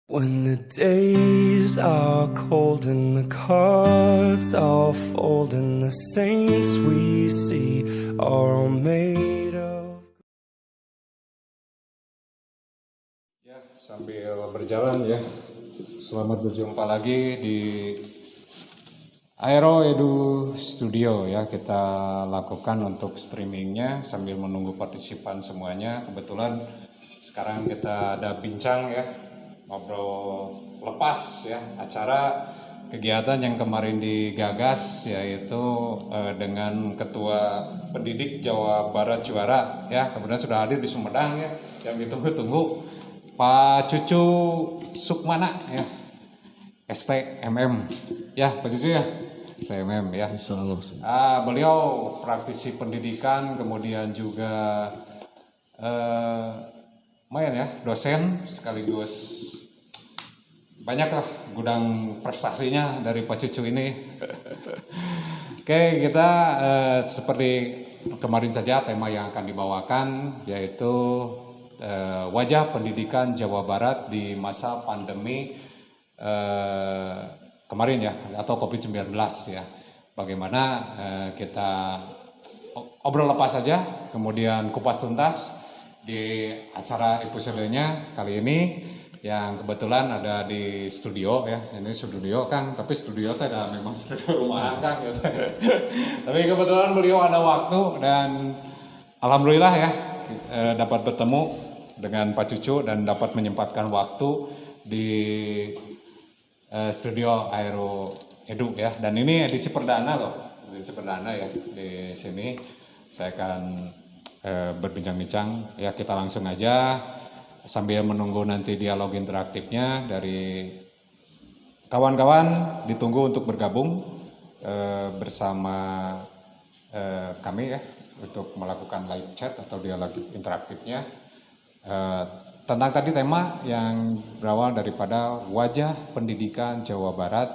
When the days are cold and the cards are fold and the saints we see are all made of. Ya, sambil berjalan ya. Selamat berjumpa lagi di Aero Edu Studio ya. Kita lakukan untuk streamingnya sambil menunggu partisipan semuanya. Kebetulan sekarang kita ada bincang ya, ngobrol lepas ya, acara kegiatan yang kemarin digagas yaitu dengan Ketua Pendidik Jawa Barat Juara ya, kemudian sudah hadir di Sumedang ya, yang ditunggu-tunggu Pak Cucu Sukmana ya, STMM ya, Pak Cucu ya, STMM ya. Insyaallah. Beliau praktisi pendidikan, kemudian juga lumayan ya, dosen sekaligus banyaklah gudang prestasinya dari Pak Cucu ini. Oke, kita seperti kemarin saja tema yang akan dibawakan yaitu wajah pendidikan Jawa Barat di masa pandemi kemarin ya, atau COVID-19 ya. Bagaimana kita obrol lepas saja, kemudian kupas tuntas di acara episodenya kali ini yang kebetulan ada di studio ya. Ini studio kan, tapi studio itu ada memang studio rumahan kan gitu. Tapi kebetulan beliau ada waktu dan alhamdulillah ya dapat bertemu dengan Pak Cucu dan dapat menyempatkan waktu di studio Aero Edu ya. Dan ini edisi perdana loh, edisi perdana ya di sini. Saya akan berbincang-bincang ya, kita langsung aja sambil menunggu nanti dialog interaktifnya dari kawan-kawan. Ditunggu untuk bergabung bersama kami ya untuk melakukan live chat atau dialog interaktifnya tentang tadi tema yang berawal daripada wajah pendidikan Jawa Barat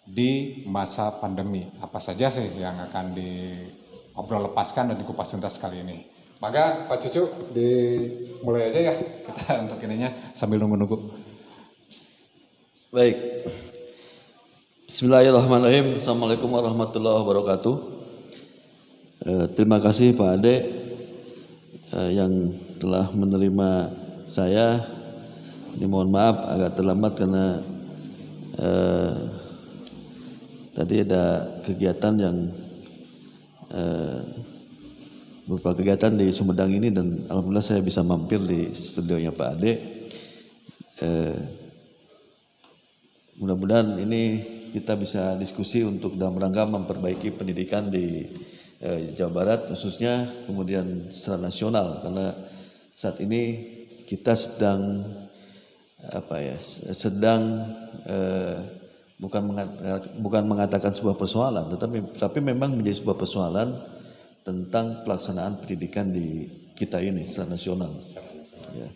di masa pandemi. Apa saja sih yang akan diobrol lepaskan dan dikupas tuntas kali ini? Maka Pak Cucu dimulai aja ya kita untuk ininya sambil nunggu-nunggu. Baik. Bismillahirrahmanirrahim. Assalamualaikum warahmatullahi wabarakatuh. Terima kasih Pak Ade yang telah menerima saya. Ini mohon maaf agak terlambat karena tadi ada kegiatan yang berupa kegiatan di Sumedang ini dan alhamdulillah saya bisa mampir di studionya Pak Ade. Mudah-mudahan ini kita bisa diskusi untuk dalam rangka memperbaiki pendidikan di Jawa Barat khususnya, kemudian secara nasional, karena saat ini kita sedang bukan mengatakan sebuah persoalan, tapi memang menjadi sebuah persoalan tentang pelaksanaan pendidikan di kita ini secara nasional. Ya.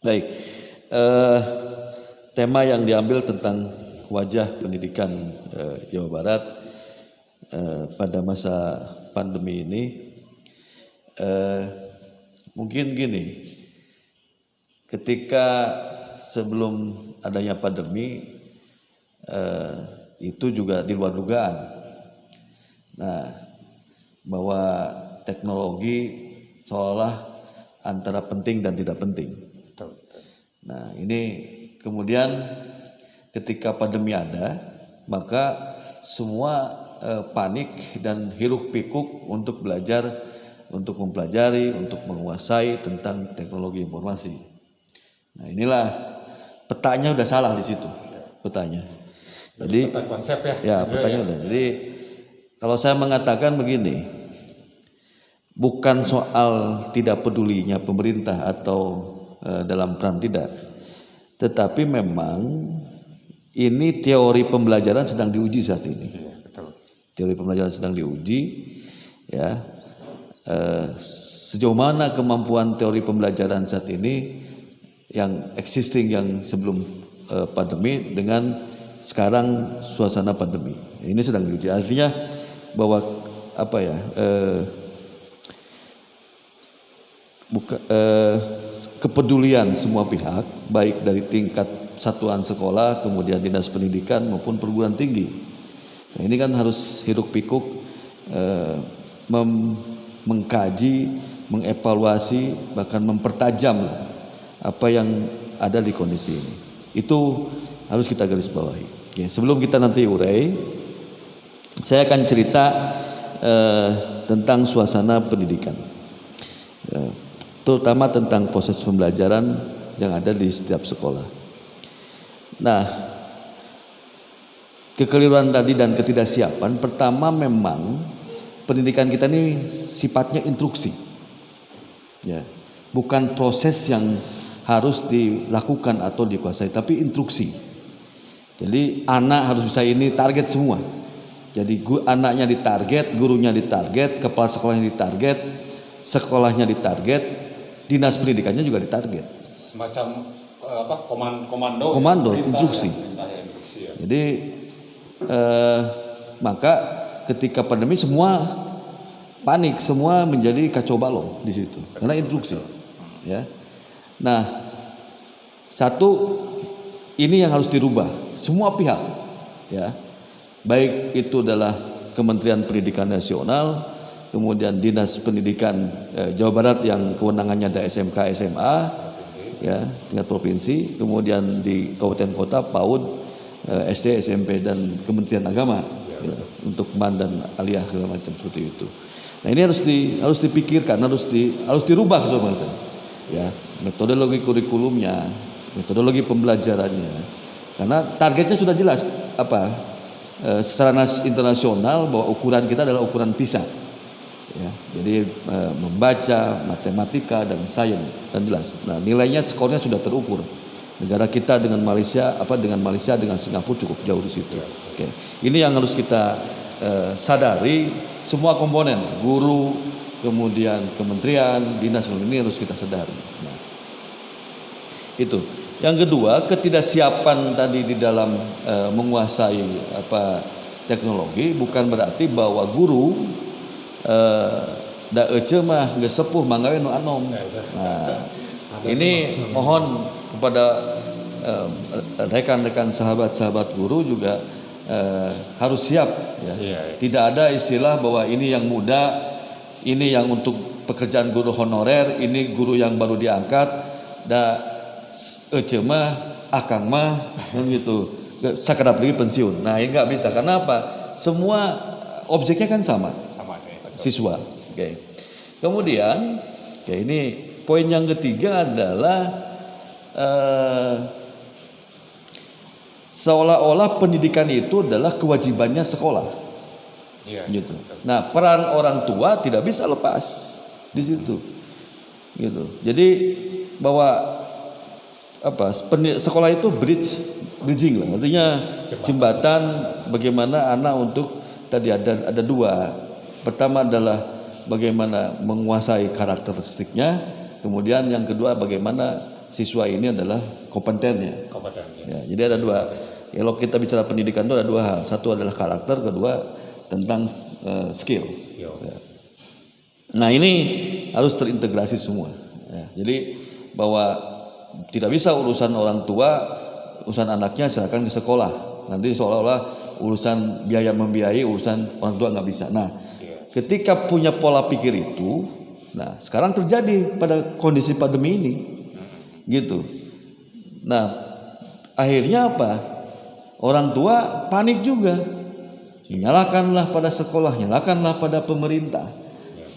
Baik, tema yang diambil tentang wajah pendidikan Jawa Barat pada masa pandemi ini, mungkin gini, ketika sebelum adanya pandemi itu juga di luar dugaan. Nah, bahwa teknologi seolah antara penting dan tidak penting. Betul. Nah, ini kemudian ketika pandemi ada, maka semua panik dan hiruk pikuk untuk belajar, untuk mempelajari, untuk menguasai tentang teknologi informasi. Nah, inilah petanya udah salah di situ, petanya. Jadi peta konsep ya. Ya, petanya udah. Jadi kalau saya mengatakan begini, bukan soal tidak pedulinya pemerintah atau dalam peran tidak, tetapi memang ini teori pembelajaran sedang diuji saat ini. Ya, betul. Teori pembelajaran sedang diuji, ya. Sejauh mana kemampuan teori pembelajaran saat ini yang existing yang sebelum pandemi dengan sekarang suasana pandemi. Ini sedang diuji. Artinya bahwa kepedulian semua pihak, baik dari tingkat satuan sekolah, kemudian dinas pendidikan maupun perguruan tinggi. Nah, ini kan harus hiruk pikuk mengkaji, mengevaluasi, bahkan mempertajam apa yang ada di kondisi ini. Itu harus kita garis bawahi. Oke, sebelum kita nanti urai, saya akan cerita tentang suasana pendidikan, terutama tentang proses pembelajaran yang ada di setiap sekolah. Nah, kekeliruan tadi dan ketidaksiapan, pertama memang pendidikan kita ini sifatnya instruksi, ya, bukan proses yang harus dilakukan atau dikuasai, tapi instruksi. Jadi anak harus bisa ini, target semua. Jadi anaknya ditarget, gurunya ditarget, kepala sekolahnya ditarget, sekolahnya ditarget, dinas pendidikannya juga ditarget. Semacam komando ya, instruksi. Ya. Jadi maka ketika pandemi semua panik, semua menjadi kacau balau di situ karena instruksi, ya. Nah, satu ini yang harus dirubah semua pihak, ya, baik itu adalah Kementerian Pendidikan Nasional, kemudian Dinas Pendidikan Jawa Barat yang kewenangannya ada SMK SMA, ya, tingkat provinsi, kemudian di kabupaten kota PAUD, SD, SMP dan Kementerian Agama, ya, untuk MAN dan aliyah segala macam seperti itu. Nah, ini harus dipikirkan, harus dirubah sebenarnya, ya, metodologi kurikulumnya, metodologi pembelajarannya, karena targetnya sudah jelas secara internasional bahwa ukuran kita adalah ukuran PISA. Ya, jadi membaca, matematika dan sains dan jelas. Nah, nilainya, skornya sudah terukur. Negara kita dengan Malaysia, dengan Singapura cukup jauh di situ. Oke. Ini yang harus kita sadari, semua komponen, guru, kemudian kementerian, dinas, ini harus kita sadari. Nah, itu. Yang kedua, ketidaksiapan tadi di dalam menguasai teknologi bukan berarti bahwa guru da ece mah geus sepuh manggawe nu anom. Nah, ini mohon kepada rekan-rekan sahabat-sahabat guru juga harus siap, ya. Tidak ada istilah bahwa ini yang muda, ini yang untuk pekerjaan guru honorer, ini guru yang baru diangkat, da ece mah akang mah kan gitu. Sakedap lagi pensiun. Nah, ini enggak bisa. Karena apa? Semua objeknya kan sama. Siswa. Oke. Kemudian, ini poin yang ketiga adalah seolah-olah pendidikan itu adalah kewajibannya sekolah. Ya, gitu. Nah, peran orang tua tidak bisa lepas di situ. Gitu. Jadi bahwa sekolah itu bridging lah, artinya jembatan bagaimana anak untuk tadi ada dua. Pertama adalah bagaimana menguasai karakteristiknya, kemudian yang kedua bagaimana siswa ini adalah kompetennya. Ya, jadi ada dua. Kalau kita bicara pendidikan itu ada dua hal. Satu adalah karakter, kedua tentang skill. Ya. Nah, ini harus terintegrasi semua. Ya, jadi bahwa tidak bisa urusan orang tua, urusan anaknya serahkan ke sekolah. Nanti seolah-olah urusan biaya membiayai, urusan orang tua nggak bisa. Nah, ketika punya pola pikir itu, nah sekarang terjadi pada kondisi pandemi ini, gitu. Nah, akhirnya apa? Orang tua panik juga, nyalakanlah pada sekolah, nyalakanlah pada pemerintah,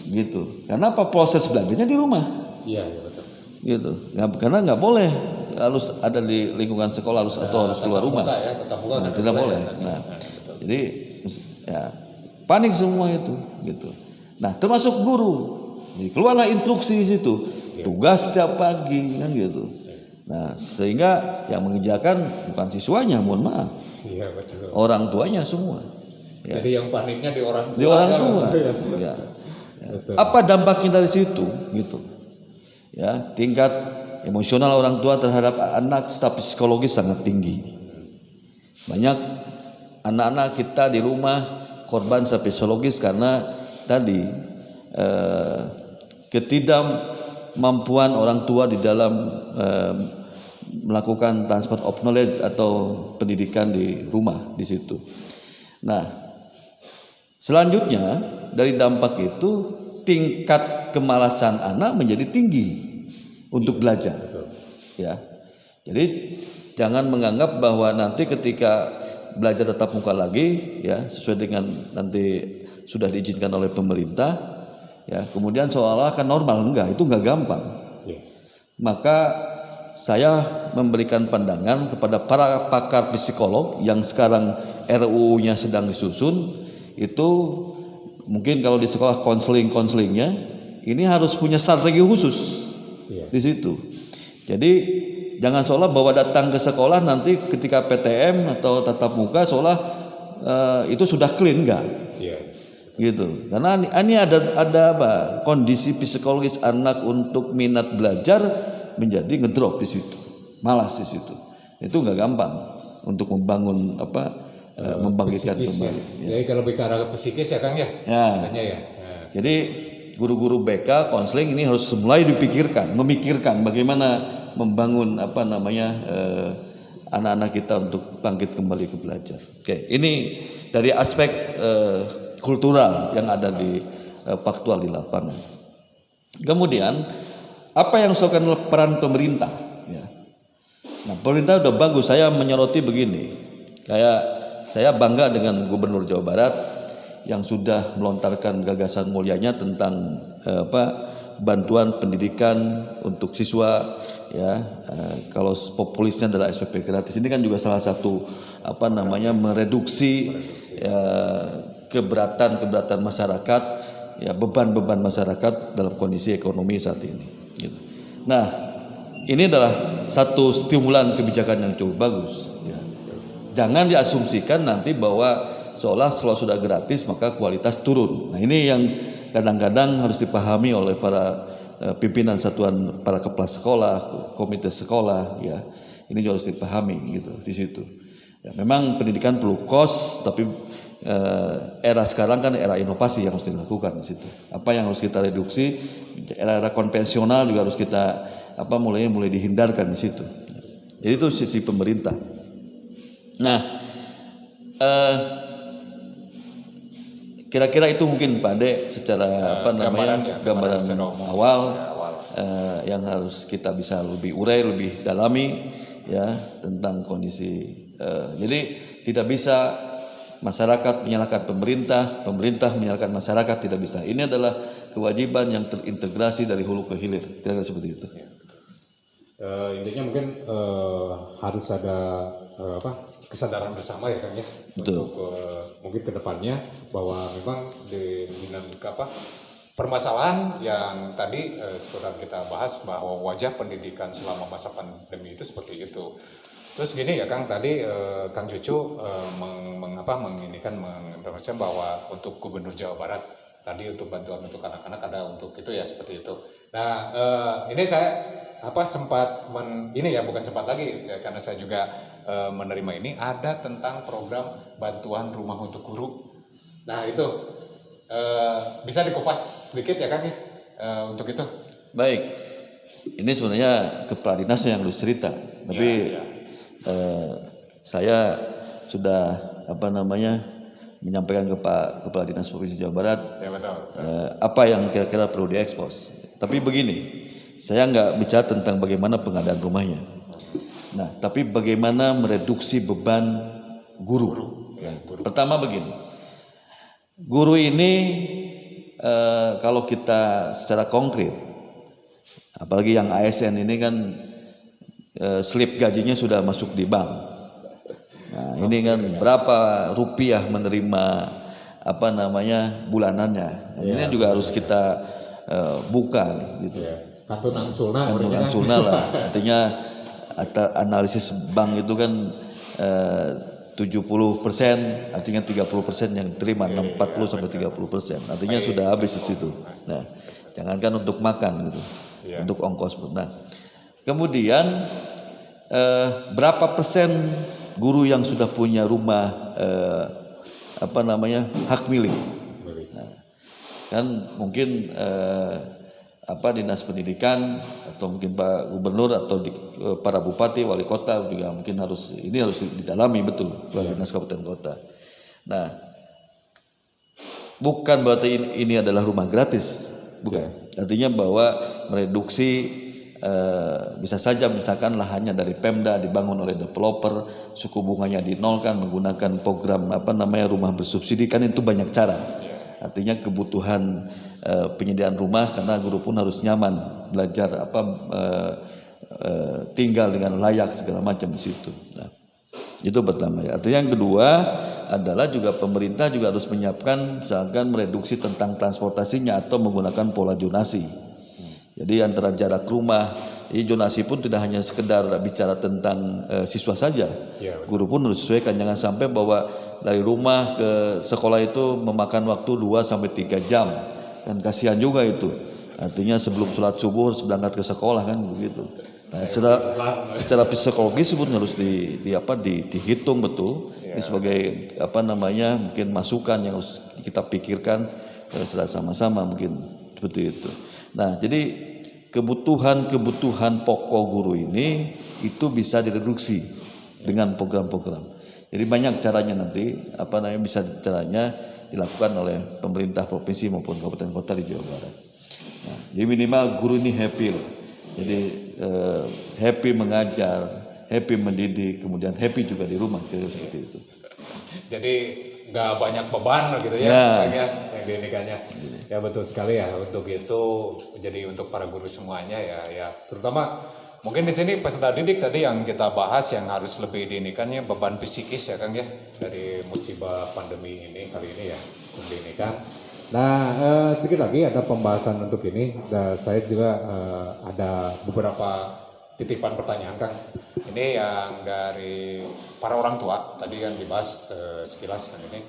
gitu. Karena apa? Proses belajarnya di rumah, betul. Gitu. Karena nggak boleh harus ada di lingkungan sekolah harus keluar rumah, tidak boleh. Nah, jadi ya. Panik semua itu, gitu. Nah, termasuk guru. Jadi, keluarlah instruksi di situ, tugas setiap pagi, kan gitu. Nah, sehingga yang mengerjakan bukan siswanya, mohon maaf. Iya, betul. Orang tuanya semua. Ya. Jadi yang paniknya di orang tua. Di orang tua. Ya. Apa dampaknya dari situ, gitu. Ya, tingkat emosional orang tua terhadap anak secara psikologis sangat tinggi. Banyak anak-anak kita di rumah korban secara psikologis karena tadi kemampuan orang tua di dalam melakukan transfer of knowledge atau pendidikan di rumah di situ. Nah, selanjutnya dari dampak itu tingkat kemalasan anak menjadi tinggi untuk belajar. Ya. Jadi jangan menganggap bahwa nanti ketika belajar tatap muka lagi ya sesuai dengan nanti sudah diizinkan oleh pemerintah ya kemudian seolah akan normal, itu enggak gampang. Maka saya memberikan pandangan kepada para pakar psikolog yang sekarang RUU-nya sedang disusun, itu mungkin kalau di sekolah konselingnya ini harus punya strategi khusus di situ. Jadi jangan seolah bahwa datang ke sekolah nanti ketika PTM atau tatap muka seolah itu sudah clean, enggak. Gitu. Karena ini ada apa? Kondisi psikologis anak untuk minat belajar menjadi ngedrop di situ, malas di situ. Itu nggak gampang untuk membangun membangkitkan kembali. Jadi kalau bicara psikis ya Kang ya. Katanya ya. Jadi guru-guru BK, konseling ini harus mulai memikirkan bagaimana membangun anak-anak kita untuk bangkit kembali ke belajar. Oke, ini dari aspek kultural yang ada di faktual di lapangan. Kemudian apa yang dilakukan peran pemerintah? Ya. Nah, pemerintah udah bagus. Saya menyoroti begini. Kayak saya bangga dengan Gubernur Jawa Barat yang sudah melontarkan gagasan mulianya tentang bantuan pendidikan untuk siswa. Ya, kalau populisnya adalah SPP gratis. Ini kan juga salah satu mereduksi keberatan masyarakat, ya beban masyarakat dalam kondisi ekonomi saat ini. Gitu. Nah, ini adalah satu stimulan kebijakan yang cukup bagus. Ya. Jangan diasumsikan nanti bahwa seolah sudah gratis maka kualitas turun. Nah, ini yang kadang-kadang harus dipahami oleh para pimpinan satuan, para kepala sekolah, komite sekolah. Ya, ini juga harus dipahami gitu di situ. Ya, memang pendidikan perlu cost, tapi era sekarang kan era inovasi yang harus dilakukan di situ. Apa yang harus kita reduksi, era konvensional juga harus kita mulai dihindarkan di situ. Jadi itu sisi pemerintah. Nah, kira-kira itu mungkin Pak Ade secara gambaran awal yang harus kita bisa lebih urai, lebih dalami ya tentang kondisi. Jadi tidak bisa masyarakat menyalahkan pemerintah, pemerintah menyalahkan masyarakat, tidak bisa. Ini adalah kewajiban yang terintegrasi dari hulu ke hilir, kira-kira seperti itu. Intinya mungkin harus ada kesadaran bersama ya Kang ya. Betul. Untuk mungkin kedepannya bahwa memang di permasalahan yang tadi seperti kita bahas bahwa wajah pendidikan selama masa pandemi itu seperti itu. Terus gini ya Kang, tadi Kang Cucu menginformasikan bahwa untuk Gubernur Jawa Barat tadi untuk bantuan untuk anak-anak ada untuk itu ya seperti itu. Nah ini saya bukan sempat lagi ya, karena saya juga menerima ini ada tentang program bantuan rumah untuk guru. Nah itu bisa dikupas sedikit ya Kang ya untuk itu. Baik, ini sebenarnya kepala dinasnya yang harus cerita, tapi saya sudah menyampaikan ke Pak Kepala Dinas Provinsi Jawa Barat apa yang kira-kira perlu diekspos. Tapi begini, saya nggak bicara tentang bagaimana pengadaan rumahnya. Nah, tapi bagaimana mereduksi beban guru. Ya. Pertama begini, guru ini kalau kita secara konkret, apalagi yang ASN ini kan slip gajinya sudah masuk di bank. Nah, ini kan berapa rupiah menerima bulanannya. Ini juga harus kita buka gitu. Kantun angsulna lah. Artinya analisis bank itu kan 70%, artinya 30% yang terima, 40 sampai 30%. Artinya sudah habis di situ. Nah, jangankan untuk makan gitu. Untuk ongkos pun. Nah, kemudian berapa persen guru yang sudah punya rumah hak milik? Nah, kan mungkin dinas pendidikan atau mungkin Pak Gubernur atau para bupati, wali kota juga mungkin harus didalami betul oleh dinas kabupaten kota. Nah, bukan berarti ini adalah rumah gratis, bukan. Artinya bahwa mereduksi bisa saja misalkan lahannya dari Pemda dibangun oleh developer, suku bunganya dinolkan menggunakan program rumah bersubsidi, kan itu banyak cara. Artinya kebutuhan penyediaan rumah, karena guru pun harus nyaman belajar tinggal dengan layak segala macam di situ. Nah, itu pertama ya. Artinya yang kedua adalah juga pemerintah juga harus menyiapkan misalkan mereduksi tentang transportasinya atau menggunakan pola zonasi. Jadi antara jarak rumah, zonasi pun tidak hanya sekedar bicara tentang siswa saja. Guru pun harus sesuaikan, jangan sampai bahwa dari rumah ke sekolah itu memakan waktu 2 sampai 3 jam. Dan kasihan juga itu. Artinya sebelum sholat subuh harus berangkat ke sekolah kan begitu. Nah, secara psikologis pun harus dihitung betul. Ini sebagai mungkin masukan yang harus kita pikirkan secara sama-sama mungkin seperti itu. Nah, jadi kebutuhan pokok guru ini itu bisa direduksi dengan program-program. Jadi banyak caranya nanti bisa caranya dilakukan oleh pemerintah provinsi maupun kabupaten kota di Jawa Barat. Nah, jadi minimal guru ini happy loh. Jadi happy mengajar, happy mendidik, kemudian happy juga di rumah, seperti itu. Jadi nggak banyak beban gitu ya, yang dinikahnya. Ya betul sekali ya. Untuk itu, jadi untuk para guru semuanya ya terutama mungkin di sini peserta didik tadi yang kita bahas yang harus lebih diinikannya beban psikis ya Kang ya, dari musibah pandemi ini kali ini ya diinikan. Nah sedikit lagi ada pembahasan untuk ini. Saya juga ada beberapa titipan pertanyaan Kang. Ini yang dari para orang tua tadi yang dibahas sekilas Kang ini.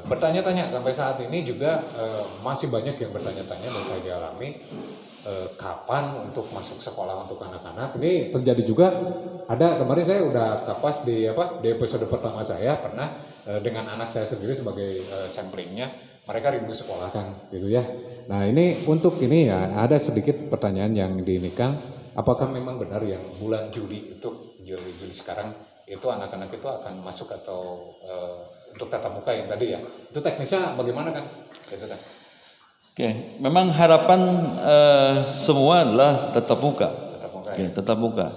Bertanya-tanya sampai saat ini juga masih banyak yang bertanya-tanya dan saya dialami. Kapan untuk masuk sekolah untuk anak-anak. Ini terjadi juga, ada kemarin saya udah kapas di episode pertama saya pernah dengan anak saya sendiri sebagai samplingnya, mereka rindu sekolah kan gitu ya. Nah ini untuk ini ya ada sedikit pertanyaan yang diinikan, apakah memang benar yang bulan Juli sekarang itu anak-anak itu akan masuk atau untuk tatap muka yang tadi ya, itu teknisnya bagaimana kan gitu kan? Oke, memang harapan semua adalah tetap muka. Tetap muka.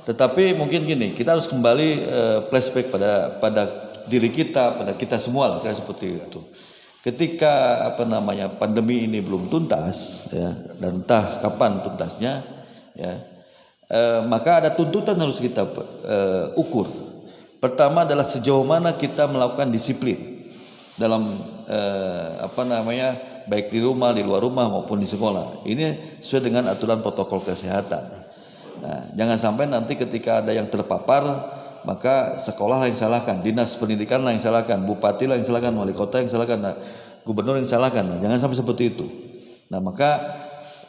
Tetapi mungkin gini, kita harus kembali flashback pada diri kita, pada kita semua lah, kayak seperti itu. Ketika pandemi ini belum tuntas, ya, dan entah kapan tuntasnya, ya, maka ada tuntutan harus kita ukur. Pertama adalah sejauh mana kita melakukan disiplin dalam baik di rumah, di luar rumah maupun di sekolah. Ini sesuai dengan aturan protokol kesehatan. Nah, jangan sampai nanti ketika ada yang terpapar, maka sekolah lah yang salahkan, dinas pendidikan lah yang salahkan, bupati lah yang salahkan, wali kota yang salahkan, gubernur yang salahkan. Nah, jangan sampai seperti itu. Nah, maka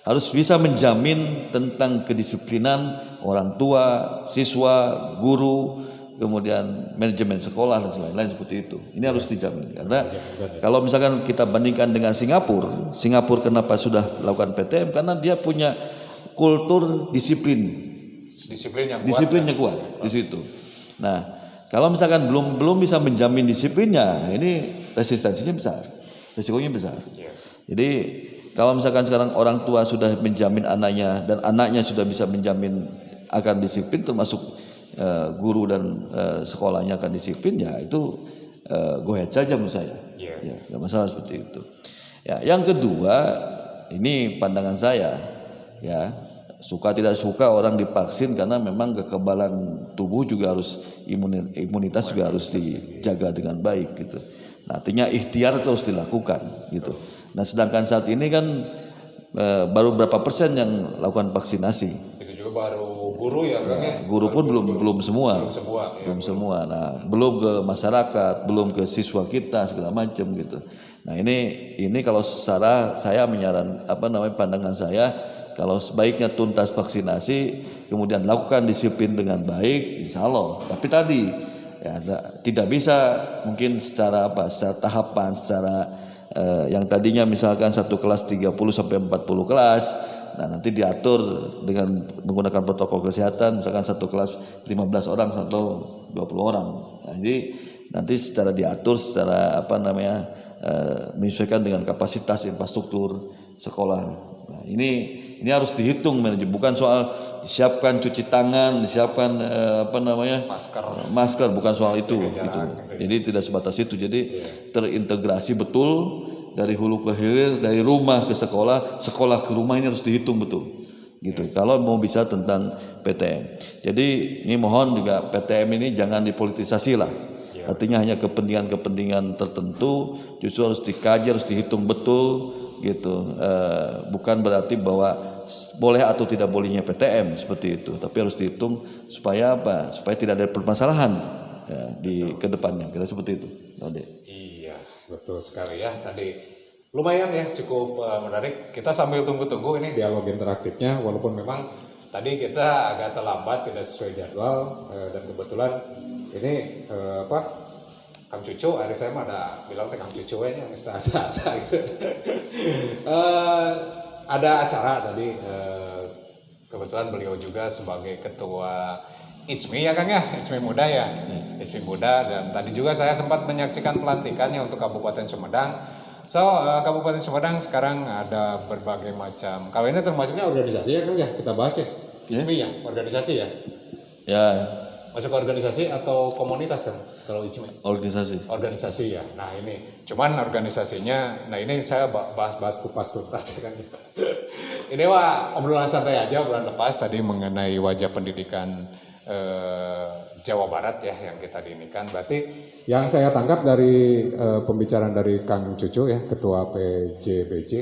harus bisa menjamin tentang kedisiplinan orang tua, siswa, guru, kemudian manajemen sekolah dan lain-lain seperti itu. Ini harus dijamin. Karena kalau misalkan kita bandingkan dengan Singapura kenapa sudah lakukan PTM? Karena dia punya kultur disiplinnya kuat di situ. Nah, kalau misalkan belum bisa menjamin disiplinnya, ini resistensinya besar, risikonya besar. Jadi kalau misalkan sekarang orang tua sudah menjamin anaknya dan anaknya sudah bisa menjamin akan disiplin, termasuk guru dan sekolahnya akan disiplin, ya itu go ahead saja menurut saya. Ya, nggak masalah seperti itu. Ya, yang kedua, ini pandangan saya, ya, suka tidak suka orang divaksin karena memang kekebalan tubuh juga harus imunitas juga harus dijaga dengan baik gitu. Nah, artinya ikhtiar itu harus dilakukan gitu. Nah, sedangkan saat ini kan baru berapa persen yang lakukan vaksinasi? Itu juga baru guru ya, guru pun belum semua. Nah, belum ke masyarakat, belum ke siswa kita segala macam gitu. Nah, ini kalau secara saya pandangan saya, kalau sebaiknya tuntas vaksinasi, kemudian lakukan disiplin dengan baik, insya Allah. Tapi tadi ya tidak bisa mungkin secara tahapan, secara yang tadinya misalkan satu kelas 30 sampai 40 kelas, nah nanti diatur dengan menggunakan protokol kesehatan, misalkan satu kelas 15 orang atau 20 orang. Nah, jadi nanti secara diatur secara menyesuaikan dengan kapasitas infrastruktur sekolah. Nah, ini harus dihitung manajemen, bukan soal siapkan cuci tangan, siapkan masker, bukan soal itu gitu. Jadi tidak sebatas itu. Jadi terintegrasi betul dari hulu ke hilir, dari rumah ke sekolah, sekolah ke rumah, ini harus dihitung betul. Gitu. Kalau mau bicara tentang PTM. Jadi ini mohon juga PTM ini jangan dipolitisasi lah. Artinya hanya kepentingan tertentu, justru harus dikaji, harus dihitung betul gitu. Bukan berarti bahwa boleh atau tidak bolehnya PTM seperti itu, tapi harus dihitung supaya apa? Supaya tidak ada permasalahan ya, di kedepannya. Kira seperti itu. Iya, betul sekali ya. Tadi lumayan ya, cukup menarik. Kita sambil tunggu-tunggu ini dialog interaktifnya, walaupun memang tadi kita agak terlambat, tidak sesuai jadwal, dan kebetulan ini Kang Cucu, hari saya mah ada bilang Kang Cucu ini yang asa-asa gitu. Ada acara tadi, kebetulan beliau juga sebagai ketua ICMI ya Kang ya, ICMI Muda ya, ICMI Muda, dan tadi juga saya sempat menyaksikan pelantikannya untuk Kabupaten Sumedang. So, Kabupaten Sumedang sekarang ada berbagai macam, kalau ini termasuknya organisasi ya Kang ya, kita bahas ya, ICMI ya, organisasi ya. Ya. Masuk ke organisasi atau komunitas kan kalau ICMI? Organisasi ya. Nah ini, cuman organisasinya, nah ini saya bahas kupas tuntas ya kan. Ini obrolan santai aja, obrolan lepas tadi mengenai wajah pendidikan Jawa Barat ya yang kita diinikan. Berarti yang saya tangkap dari pembicaraan dari Kang Cucu ya, Ketua PJBJ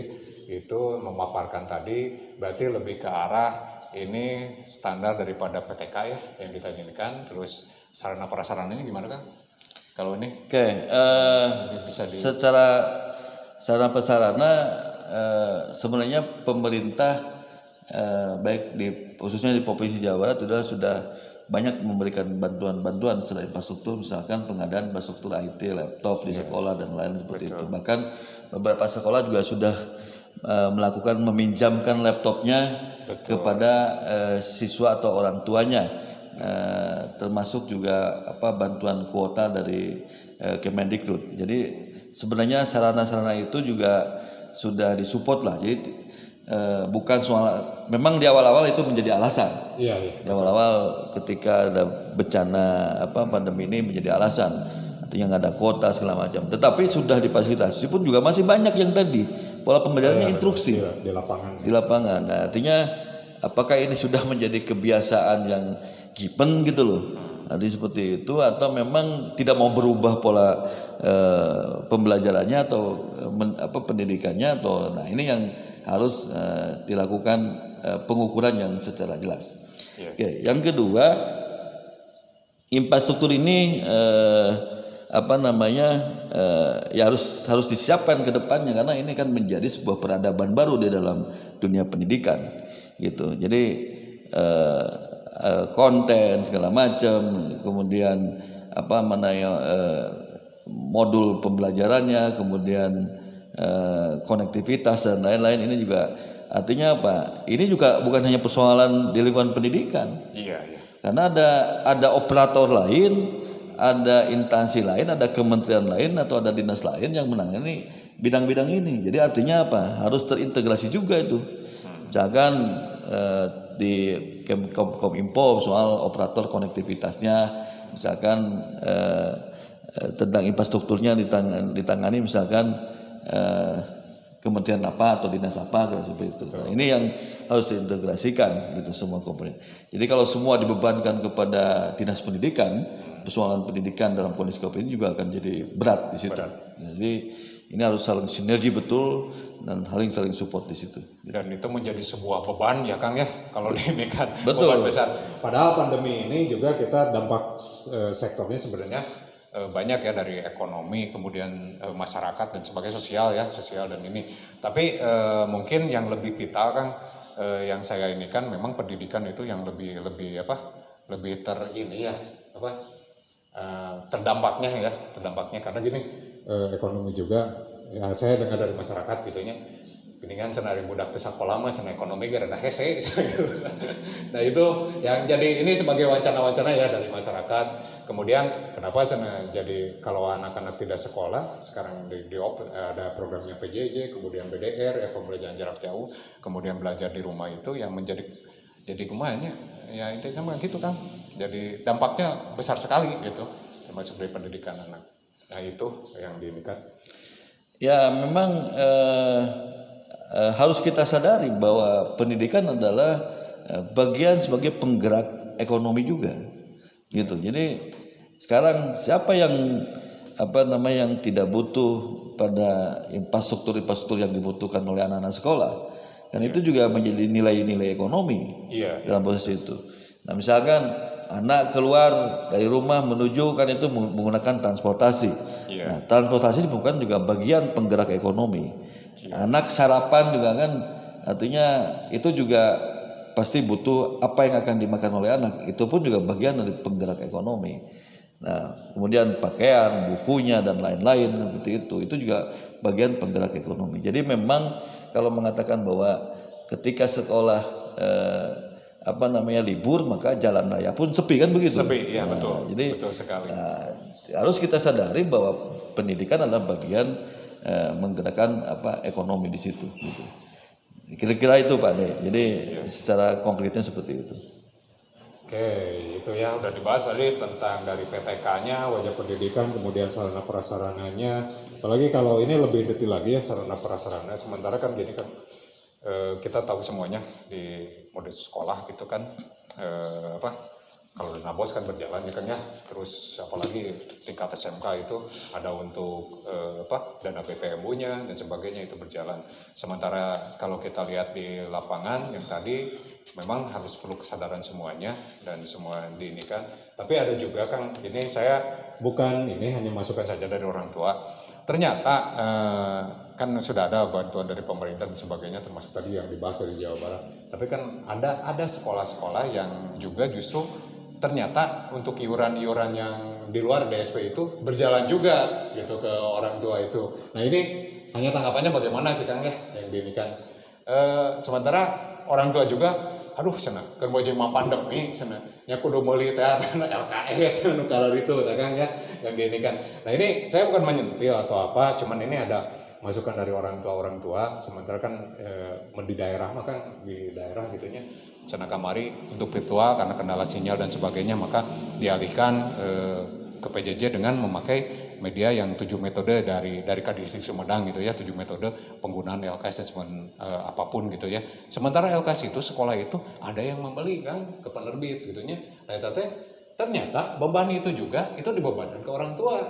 itu memaparkan tadi, berarti lebih ke arah ini standar daripada PTK ya yang kita inikan. Terus sarana prasarananya gimana Kang? Kalau ini? Bisa secara sarana prasarana sebenarnya pemerintah baik khususnya di Provinsi Jawa Barat sudah banyak memberikan bantuan selain infrastruktur, misalkan pengadaan infrastruktur IT, laptop di sekolah dan lain seperti itu. Bahkan beberapa sekolah juga sudah melakukan meminjamkan laptopnya kepada siswa atau orang tuanya, termasuk juga bantuan kuota dari Kemendikbud. Jadi sebenarnya sarana-sarana itu juga sudah disupport lah. Jadi bukan soal, memang di awal-awal itu menjadi alasan. Iya. Di awal-awal ketika ada bencana pandemi ini menjadi alasan. Artinya nggak ada kuota segala macam. Tetapi sudah difasilitasi pun juga masih banyak yang tadi pola pembelajarannya instruksi di lapangan. Di lapangan. Nah, artinya apakah ini sudah menjadi kebiasaan yang given gitu loh? Nanti seperti itu atau memang tidak mau berubah pola pembelajarannya atau pendidikannya atau nah ini yang harus dilakukan pengukuran yang secara jelas. Oke, yang kedua infrastruktur ini ya harus disiapkan ke depannya karena ini kan menjadi sebuah peradaban baru di dalam dunia pendidikan gitu. Jadi konten segala macam, kemudian modul pembelajarannya, kemudian konektivitas dan lain-lain ini juga artinya apa? Ini juga bukan hanya persoalan di lingkungan pendidikan. Iya. Karena ada operator lain, ada instansi lain, ada kementerian lain atau ada dinas lain yang menangani bidang-bidang ini. Jadi artinya apa? Harus terintegrasi juga itu. Misalkan di Kominfo soal operator konektivitasnya, misalkan tentang infrastrukturnya ditangani misalkan kementerian apa atau dinas apa seperti itu. Nah, ini yang harus diintegrasikan gitu semua komponen. Jadi kalau semua dibebankan kepada dinas pendidikan, persoalan pendidikan dalam kondisi COVID ini juga akan jadi berat di situ. Jadi ini harus saling sinergi betul dan saling support di situ. Dan itu menjadi sebuah beban ya Kang ya kalau ini kan betul. Beban besar. Padahal pandemi ini juga kita dampak sektornya sebenarnya banyak ya dari ekonomi kemudian masyarakat dan sebagai sosial dan ini. Tapi mungkin yang lebih vital Kang yang saya ini kan memang pendidikan itu yang lebih terdampaknya karena gini ekonomi juga ya saya dengar dari masyarakat gitunya, geningan cenah budak teu sakola mah cenah ekonomi ge rada hese. Nah itu yang jadi ini sebagai wacana-wacana ya dari masyarakat. Kemudian kenapa cenah jadi kalau anak-anak tidak sekolah sekarang ada programnya PJJ, kemudian BDR ya pembelajaran jarak jauh, kemudian belajar di rumah itu yang menjadi jadi kemana ya intinya mah gitu kan. Jadi dampaknya besar sekali gitu termasuk dari pendidikan anak. Nah itu yang diinginkan. Ya memang harus kita sadari bahwa pendidikan adalah bagian sebagai penggerak ekonomi juga, gitu. Jadi sekarang siapa yang yang tidak butuh pada infrastruktur yang dibutuhkan oleh anak-anak sekolah, kan itu juga menjadi nilai-nilai ekonomi dalam proses itu. Nah misalkan anak keluar dari rumah menuju kan itu menggunakan transportasi. Nah, transportasi bukan juga bagian penggerak ekonomi. Anak sarapan juga kan artinya itu juga pasti butuh apa yang akan dimakan oleh anak. Itu pun juga bagian dari penggerak ekonomi. Nah, kemudian pakaian, bukunya dan lain-lain seperti itu juga bagian penggerak ekonomi. Jadi memang kalau mengatakan bahwa ketika sekolah libur maka jalan raya pun sepi kan begitu. Sepi, ya betul. Jadi betul sekali. Harus kita sadari bahwa pendidikan adalah bagian menggerakkan ekonomi di situ. Gitu. Kira-kira itu Pak De. Jadi secara konkretnya seperti itu. Oke, itu ya udah dibahas tadi tentang dari PTK-nya, wajah pendidikan, kemudian sarana prasarananya. Apalagi kalau ini lebih detail lagi ya sarana prasarana. Sementara kan gini kan kita tahu semuanya di mode sekolah gitu kan kalau di Nabos kan berjalan ya kan ya, terus apalagi tingkat SMK itu ada untuk dana PPMU-nya dan sebagainya itu berjalan. Sementara kalau kita lihat di lapangan yang tadi memang harus perlu kesadaran semuanya dan semua diinikan. Tapi ada juga Kang, ini saya bukan ini hanya masukan saja dari orang tua. Ternyata kan sudah ada bantuan dari pemerintah dan sebagainya termasuk tadi yang dibahas dari Jawa Barat. Tapi kan ada sekolah-sekolah yang juga justru ternyata untuk iuran-iuran yang di luar DSP itu berjalan juga gitu ke orang tua itu. Nah ini hanya tanggapannya bagaimana sih Kang ya yang diinikan. Sementara orang tua juga aduh cenah keur boje mah pandemi cenah nya kudu meuli teh LKS nu kalau itu teh Kang ya yang diinikan. Nah ini saya bukan menyentil atau apa, cuman ini ada masukan dari orang tua. Sementara kan di daerah mah kan di daerah gitunya cenah kamari untuk virtual karena kendala sinyal dan sebagainya, maka dialihkan ke PJJ dengan memakai media yang 7 metode dari Kadistik Sumedang gitu ya, 7 metode penggunaan LKS dan apapun gitu ya. Sementara LKS itu sekolah itu ada yang membeli kan ke penerbit gitunya. Nah ternyata beban itu juga itu dibebankan ke orang tua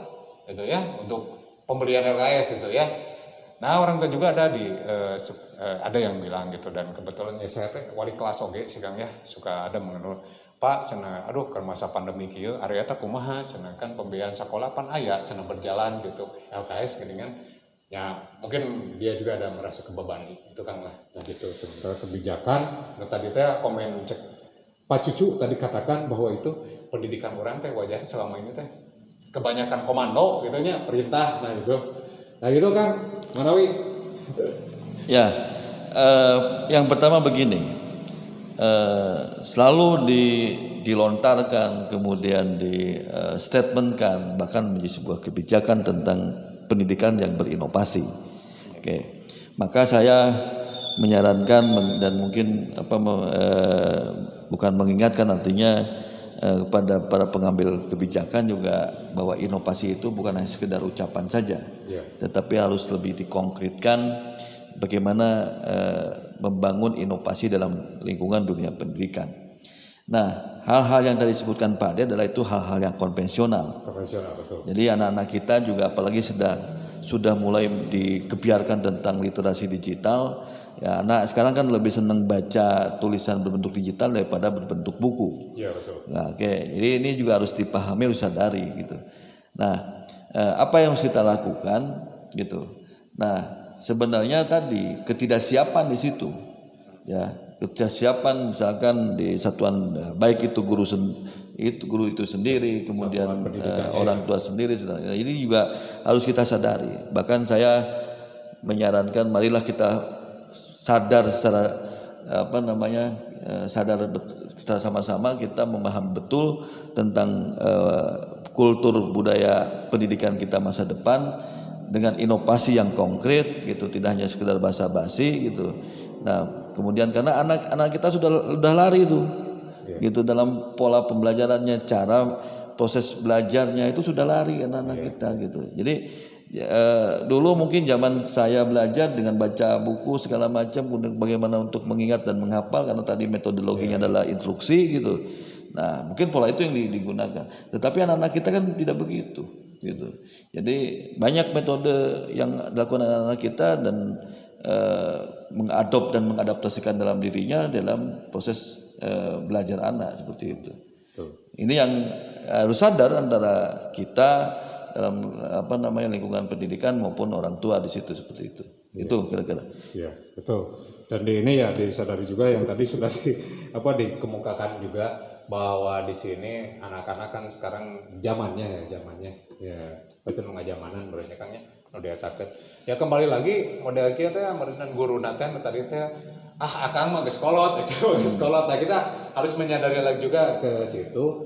gitu ya untuk pembelian LKS gitu ya. Nah orang tua juga ada ada yang bilang gitu, dan kebetulan ya saya wali kelas oge sih Kang ya suka ada mengenal Pak cenah aduh keur masa pandemi kieu area teh kumaha cenah kan pembiayaan sekolah pan aya cenah berjalan gitu LKS gini kan ya mungkin dia juga ada merasa kebebani itu Kang lah. Nah gitu sementara kebijakan tadi teh komen cek Pak Cucu tadi katakan bahwa itu pendidikan orang teh wajahnya selama ini teh kebanyakan komando gitu nya perintah. Nah gitu Kang Manawi. Ya, yang pertama begini, selalu dilontarkan, kemudian di statementkan, bahkan menjadi sebuah kebijakan tentang pendidikan yang berinovasi. Oke, maka saya menyarankan dan mungkin bukan mengingatkan artinya kepada para pengambil kebijakan juga bahwa inovasi itu bukan hanya sekedar ucapan saja, tetapi harus lebih dikonkretkan bagaimana membangun inovasi dalam lingkungan dunia pendidikan. Nah, hal-hal yang tadi disebutkan Pak Ade adalah itu hal-hal yang konvensional. Konvensional betul. Jadi anak-anak kita juga apalagi sudah mulai dikebiarkan tentang literasi digital. Ya, anak sekarang kan lebih senang baca tulisan berbentuk digital daripada berbentuk buku. Iya betul. Nah, oke. Jadi ini juga harus dipahami, harus sadari gitu. Nah, apa yang harus kita lakukan gitu. Nah, sebenarnya tadi ketidaksiapan di situ, ya ketidaksiapan misalkan di satuan baik itu guru itu sendiri, kemudian orang tua sendiri. Ini juga harus kita sadari. Bahkan saya menyarankan marilah kita sadar secara secara sama-sama kita memahami betul tentang kultur budaya pendidikan kita masa depan dengan inovasi yang konkret gitu, tidak hanya sekedar basa-basi gitu. Nah, kemudian karena anak-anak kita sudah lari tuh gitu dalam pola pembelajarannya, cara proses belajarnya itu sudah lari anak-anak kita gitu. Jadi dulu mungkin zaman saya belajar dengan baca buku segala macam bagaimana untuk mengingat dan menghafal karena tadi metodologinya adalah instruksi gitu. Nah, mungkin pola itu yang digunakan. Tetapi anak-anak kita kan tidak begitu gitu. Jadi banyak metode yang dilakukan anak-anak kita dan mengadop dan mengadaptasikan dalam dirinya dalam proses belajar anak seperti itu. Ini yang harus sadar antara kita dalam lingkungan pendidikan maupun orang tua di situ seperti itu. Itu kira-kira. Iya, betul. Dan di ini ya disadari juga yang tadi sudah dikemukakan juga bahwa di sini anak-anak kan sekarang zamannya ya betul ngajamanan berarti kan ya udah takut. Ya kembali lagi model kita teh meureunna guru teh tadi teh akang mah geus kolot sekolot. Nah, kita harus menyadari lagi juga ke situ.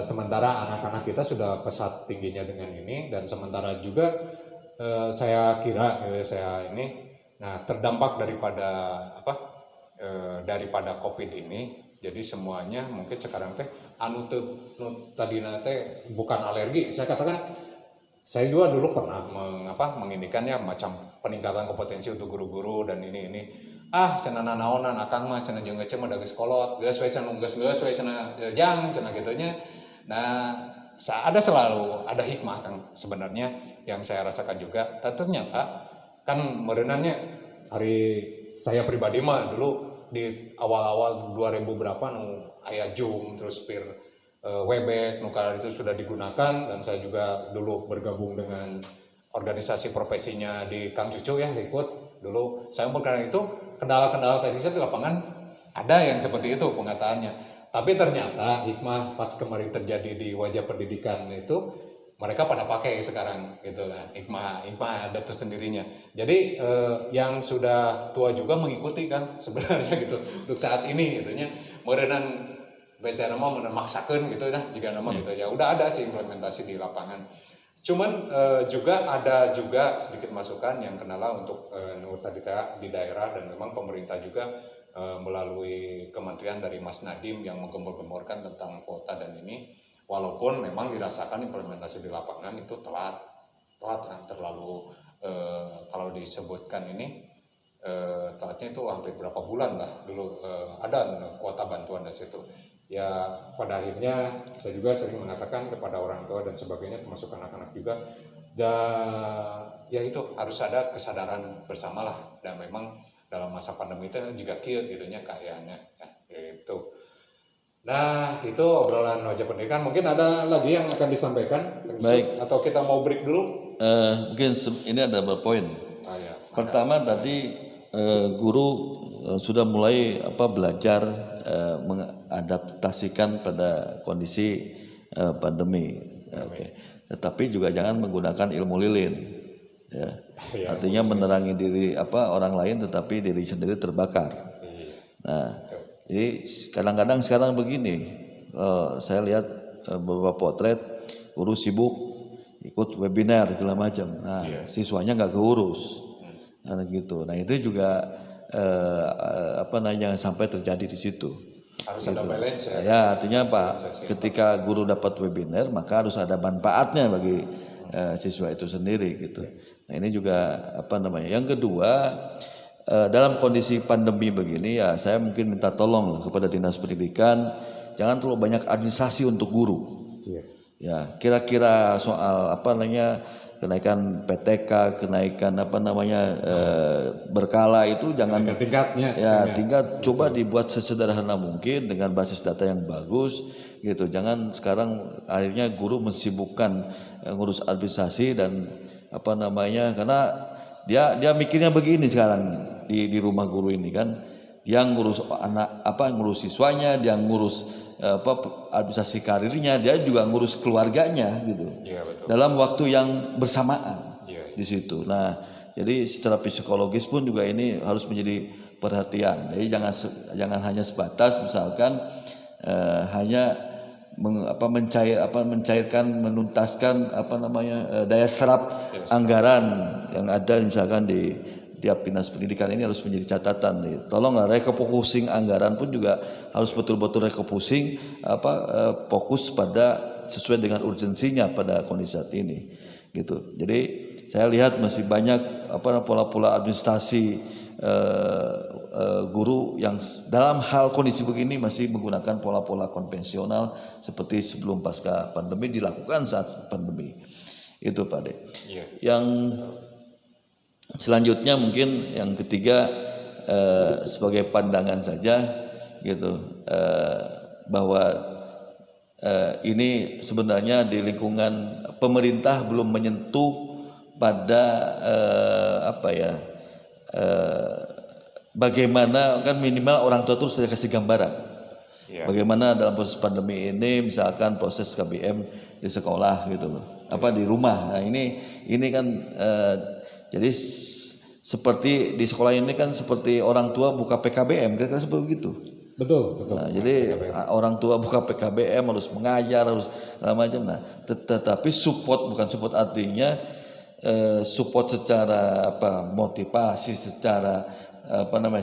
Sementara anak-anak kita sudah pesat tingginya dengan ini dan sementara juga saya kira terdampak daripada COVID ini, jadi semuanya mungkin sekarang teh tadina teh bukan alergi. Saya katakan saya juga dulu pernah mengindikannya macam peningkatan kompetensi untuk guru-guru dan ini cenah naonan akang mah cenah jeung ece mah da geus kolot geus we cenah jang cenah gitunya. Nah, selalu ada hikmah Kang sebenarnya yang saya rasakan juga. Ternyata kan merenannya hari saya pribadi mah dulu di awal-awal 2000 berapa aya Zoom terus Webex itu sudah digunakan dan saya juga dulu bergabung dengan organisasi profesinya di Kang Cucu ya ikut dulu. Saya karena itu kendala-kendala teknisnya di lapangan ada yang seperti itu pengataannya. Tapi ternyata hikmah pas kemarin terjadi di wajah pendidikan itu mereka pada pakai sekarang gitu lah. Hikmah ada tersendirinya. Jadi yang sudah tua juga mengikuti kan sebenarnya gitu untuk saat ini gitunya. Meureunnan baca nama memaksakan gitu nah jika nama gitu ya udah ada sih implementasi di lapangan. Cuman juga ada sedikit masukan yang kendala untuk tadi di daerah dan memang pemerintah juga melalui kementerian dari Mas Nadiem yang menggembor-gemborkan tentang kuota dan ini walaupun memang dirasakan implementasi di lapangan itu telat terlalu kalau disebutkan ini telatnya itu hampir berapa bulan lah dulu ada kuota bantuan dari situ. Ya pada akhirnya saya juga sering mengatakan kepada orang tua dan sebagainya termasuk anak-anak juga ya itu harus ada kesadaran bersama lah dan memang dalam masa pandemi itu juga kieu gitunya kayaknya ya, gitu. Nah itu obrolan wajah pendidikan mungkin ada lagi yang akan disampaikan. Baik. Atau kita mau break dulu? Mungkin ini ada beberapa poin. Ya, pertama tadi guru sudah mulai belajar mengadaptasikan pada kondisi pandemi. Oke. Tetapi juga jangan menggunakan ilmu lilin. Ya. Artinya menerangi diri orang lain tetapi diri sendiri terbakar. Nah, jadi kadang-kadang sekarang begini, saya lihat beberapa potret guru sibuk ikut webinar segala macam. Nah, siswanya nggak keurus, gitu. Nah itu juga yang sampai terjadi di situ. Harus ada balance ya. Ya artinya ketika guru dapat webinar maka harus ada manfaatnya bagi siswa itu sendiri gitu. Nah ini juga Yang kedua dalam kondisi pandemi begini ya saya mungkin minta tolong kepada Dinas Pendidikan jangan terlalu banyak administrasi untuk guru. Ya kira-kira soal kenaikan PTK, kenaikan berkala itu jangan tingkatnya. Ya, tingkat coba dibuat sesederhana mungkin dengan basis data yang bagus gitu. Jangan sekarang akhirnya guru mensibukkan ngurus administrasi dan karena dia mikirnya begini sekarang di rumah guru ini kan. Dia ngurus ngurus siswanya, dia ngurus administrasi karirnya, dia juga ngurus keluarganya gitu. Iya, betul. Dalam waktu yang bersamaan di situ. Nah, jadi secara psikologis pun juga ini harus menjadi perhatian. Jadi jangan hanya sebatas misalkan hanya mencairkan, menuntaskan daya serap anggaran yang ada misalkan di tiap dinas pendidikan. Ini harus menjadi catatan nih. Tolonglah refocusing anggaran pun juga harus betul-betul refocusing fokus pada sesuai dengan urgensinya pada kondisi saat ini gitu. Jadi saya lihat masih banyak pola-pola administrasi guru yang dalam hal kondisi begini masih menggunakan pola-pola konvensional seperti sebelum pasca pandemi dilakukan saat pandemi. Itu Pak De. Iya. Yang selanjutnya mungkin yang ketiga sebagai pandangan saja gitu, bahwa ini sebenarnya di lingkungan pemerintah belum menyentuh pada bagaimana kan minimal orang tua itu sudah kasih gambaran bagaimana dalam proses pandemi ini, misalkan proses KBM di sekolah gitu loh, di rumah. Nah ini kan jadi seperti di sekolah ini kan seperti orang tua buka PKBM, kira-kira seperti itu. Betul. Nah, jadi orang tua buka PKBM harus mengajar, harus segala macam. Nah, tetapi support, bukan support artinya support secara motivasi, secara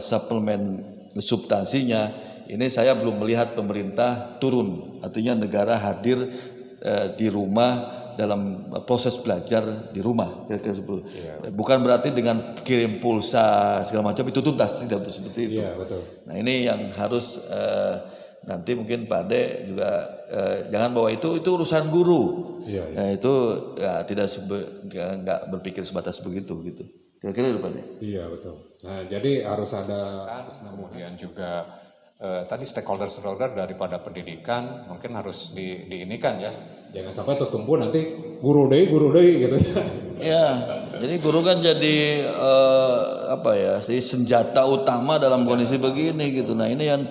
suplemen substansinya. Ini saya belum melihat pemerintah turun, artinya negara hadir di rumah dalam proses belajar di rumah. Bukan berarti dengan kirim pulsa segala macam itu tuntas, tidak seperti itu. Iya, betul. Nah ini yang harus nanti mungkin Pak De juga jangan bawa itu urusan guru. Iya. Nah itu tidak nggak berpikir sebatas begitu gitu. Kira-kira itu Pak De. Iya betul. Nah jadi harus ada kemudian juga tadi stakeholder daripada pendidikan mungkin harus diinikan ya. Jangan sampai tertumpu nanti guru deh gitu ya. Ya, jadi guru kan jadi senjata utama dalam kondisi begini gitu. Nah ini yang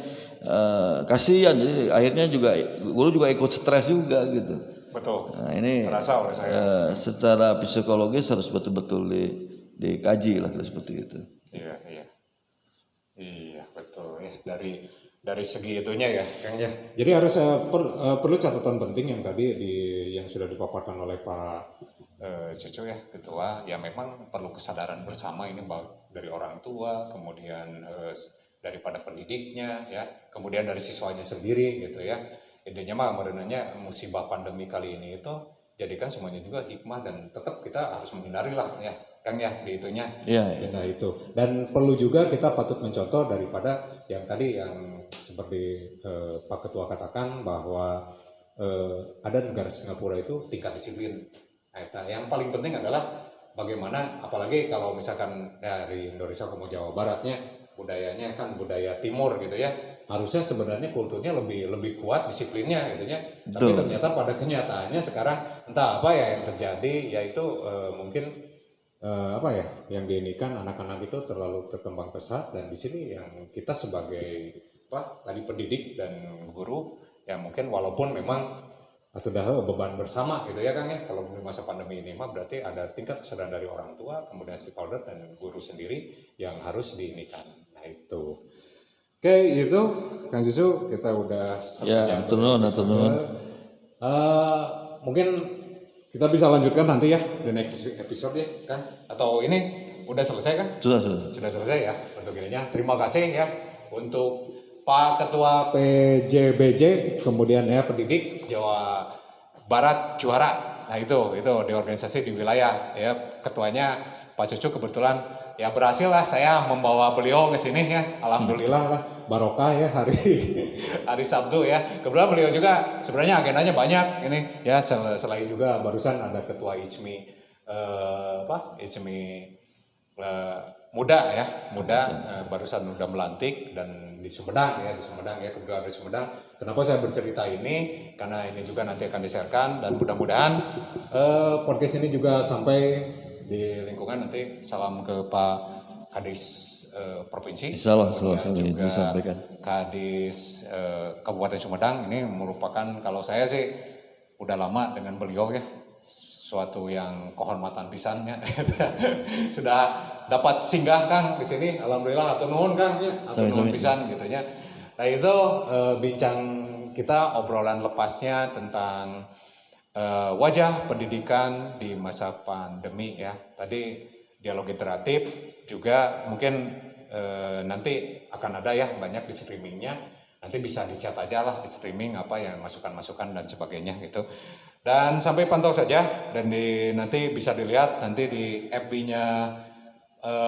kasihan, jadi akhirnya juga guru juga ikut stres juga gitu. Betul. Nah ini terasa oleh saya. Secara psikologis harus betul-betul dikaji lah seperti itu. Iya betul ya, dari segi itunya ya Kang ya. Jadi harus perlu catatan penting yang tadi yang sudah dipaparkan oleh Pak Cucu ya Ketua, ya memang perlu kesadaran bersama ini dari orang tua, kemudian daripada pendidiknya ya, kemudian dari siswanya sendiri gitu ya. Intinya mah merenanya musibah pandemi kali ini itu jadikan semuanya juga hikmah dan tetap kita harus menghindari lah ya Kang ya di itunya. Iya. Nah itu, dan perlu juga kita patut mencontoh daripada yang tadi yang seperti Pak Ketua katakan bahwa ada negara Singapura itu tingkat disiplin. Nah, yang paling penting adalah bagaimana, apalagi kalau misalkan dari Indonesia ke Jawa Baratnya budayanya kan budaya timur gitu ya, harusnya sebenarnya kulturnya lebih kuat disiplinnya gitu ya. Tapi ternyata pada kenyataannya sekarang entah apa ya yang terjadi, yaitu mungkin yang diinikan anak-anak itu terlalu terkembang pesat, dan di sini yang kita sebagai tadi pendidik dan guru ya mungkin walaupun memang sudah beban bersama gitu ya Kang ya, kalau di masa pandemi ini mah berarti ada tingkat kesadaran dari orang tua, kemudian stakeholder dan guru sendiri yang harus diinikan. Nah itu. Oke, itu Kang Susu kita udah ya, turun. Mungkin kita bisa lanjutkan nanti ya the next episode ya kan, atau ini udah selesai kan? Sudah selesai ya untuk ininya. Terima kasih ya untuk Pak Ketua PJBJ, kemudian ya pendidik Jawa Barat juara. Nah itu di organisasi di wilayah ya, ketuanya Pak Cucu kebetulan ya berhasil lah saya membawa beliau ke sini ya. Alhamdulillah lah, barokah ya hari Sabtu ya. Kebetulan beliau juga sebenarnya agendanya banyak ini ya, selain juga barusan ada Ketua ICMI muda barusan udah melantik, dan di Sumedang ya, kebetulan di Sumedang. Kenapa saya bercerita ini? Karena ini juga nanti akan di-sharekan, dan mudah-mudahan podcast ini juga sampai di lingkungan nanti. Salam ke Pak Kadis Provinsi, Insyaallah juga disampaikan. Kadis Kabupaten Sumedang. Ini merupakan, kalau saya sih udah lama dengan beliau ya, suatu yang kehormatan pisannya. Sudah dapat singgah Kang di sini, alhamdulillah atur nuhun Kang ya, atur nuhun pisan gitu ya. Nah itu bincang kita obrolan lepasnya tentang wajah pendidikan di masa pandemi ya. Tadi dialog iteratif juga mungkin nanti akan ada ya banyak di streamingnya. Nanti bisa dicat aja lah di streaming apa yang masukan-masukan dan sebagainya gitu. Dan sampai pantau saja dan nanti bisa dilihat nanti di FB-nya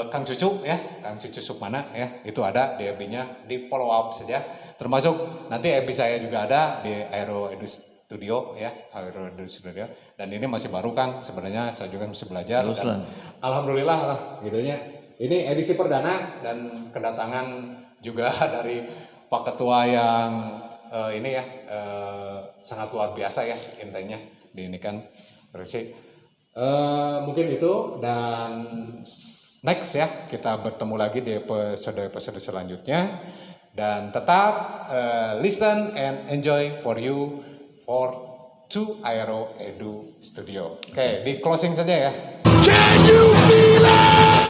Kang Cucu ya, Kang Cucu Sukmana ya, itu ada di FB-nya, di follow up saja. Termasuk nanti FB saya juga ada di Aero Edu Studio ya, Aero Edu Studio. Dan ini masih baru Kang, sebenarnya saya juga masih belajar. Dan alhamdulillah lah gitunya. Ini edisi perdana dan kedatangan juga dari Pak Ketua yang ini ya sangat luar biasa ya intinya di ini kan berisi mungkin itu dan next ya kita bertemu lagi di episode selanjutnya dan tetap listen and enjoy for you for to Aero Edu Studio. Oke, di closing saja ya.